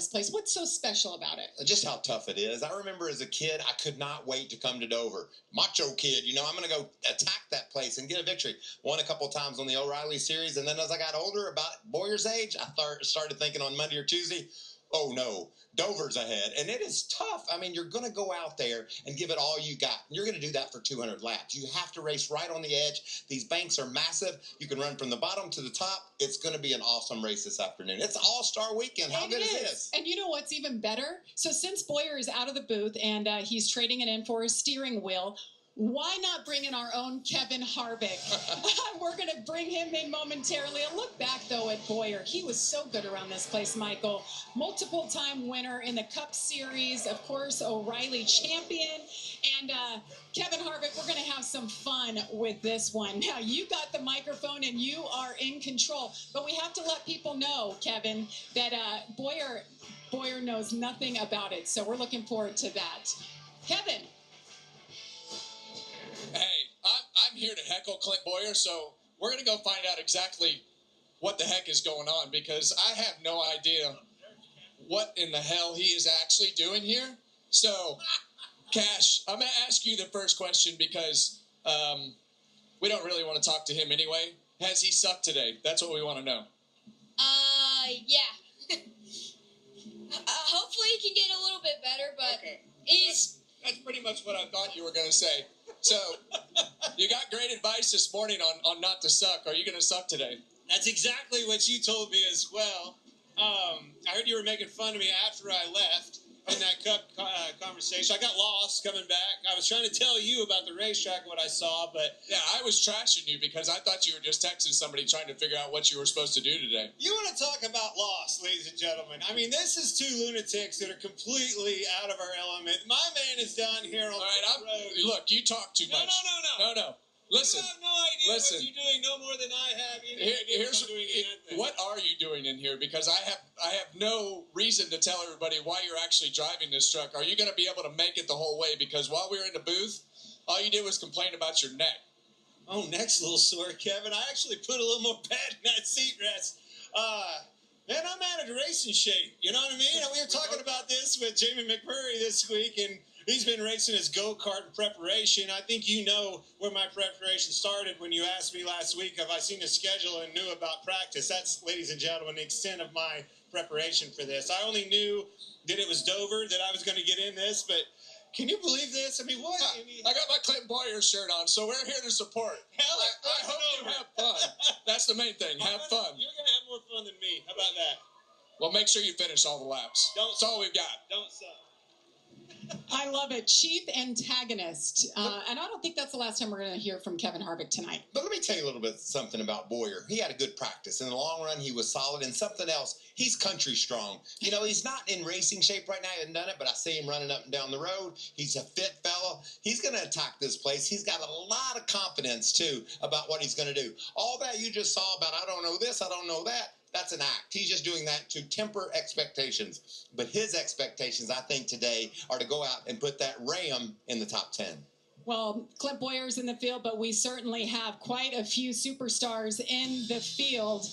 this place. What's so special about it? Just how tough it is. I remember as a kid, I could not wait to come to Dover. Macho kid, I'm going to go attack that place and get a victory. Won a couple of times on the O'Reilly series, and then as I got older, about Boyer's age, I started thinking on Monday or Tuesday, oh no, Dover's ahead. And it is tough. I mean, you're going to go out there and give it all you got. And you're going to do that for 200 laps. You have to race right on the edge. These banks are massive. You can run from the bottom to the top. It's going to be an awesome race this afternoon. It's an all-star weekend. How good is this? And you know what's even better? So since Boyer is out of the booth and he's trading it in for his steering wheel, why not bring in our own Kevin Harvick? We're going to bring him in momentarily. A look back, though, at Boyer. He was so good around this place, Michael. Multiple-time winner in the Cup Series. Of course, O'Reilly champion. And Kevin Harvick, we're going to have some fun with this one. Now, you got the microphone, and you are in control. But we have to let people know, Kevin, that Boyer knows nothing about it. So we're looking forward to that. Kevin. Hey, I'm here to heckle Clint Boyer, so we're going to go find out exactly what the heck is going on, because I have no idea what in the hell he is actually doing here. So, Cash, I'm going to ask you the first question because we don't really want to talk to him anyway. Has he sucked today? That's what we want to know. Yeah. Hopefully he can get a little bit better, but okay. he's... That's pretty much what I thought you were going to say. So, you got great advice this morning on not to suck. Are you going to suck today? That's exactly what you told me as well. I heard you were making fun of me after I left in that Cup conversation. I got lost coming back. I was trying to tell you about the racetrack, what I saw, but... Yeah, I was trashing you because I thought you were just texting somebody trying to figure out what you were supposed to do today. You want to talk about lost, ladies and gentlemen. I mean, this is two lunatics that are completely out of our element. My man is down here on the road. Look, you talk too much. No. Listen. You have no idea what you're doing, no more than I have. What are you doing in here? Because I have no reason to tell everybody why you're actually driving this truck. Are you going to be able to make it the whole way? Because while we were in the booth, all you did was complain about your neck. Oh, neck's a little sore, Kevin. I actually put a little more pad in that seat rest. Man, I'm out of racing shape. You know what I mean? We were talking about this with Jamie McMurray this week, and he's been racing his go-kart in preparation. I think you know where my preparation started when you asked me last week if I seen the schedule and knew about practice. That's, ladies and gentlemen, the extent of my preparation for this. I only knew that it was Dover, that I was going to get in this, but can you believe this? I mean, what? I got my Clint Boyer shirt on, so we're here to support. I hope you have fun. That's the main thing. Have fun. You're going to have more fun than me. How about that? Well, make sure you finish all the laps. That's all we've got. Don't suck. I love it. Chief antagonist. And I don't think that's the last time we're going to hear from Kevin Harvick tonight. But let me tell you a little bit something about Boyer. He had a good practice. In the long run, he was solid. And something else, he's country strong. He's not in racing shape right now. He hasn't done it, but I see him running up and down the road. He's a fit fella. He's going to attack this place. He's got a lot of confidence, too, about what he's going to do. All that you just saw about I don't know this, I don't know that, that's an act. He's just doing that to temper expectations. But his expectations, I think, today are to go out and put that Ram in the top 10. Well, Clint Boyer's in the field, but we certainly have quite a few superstars in the field.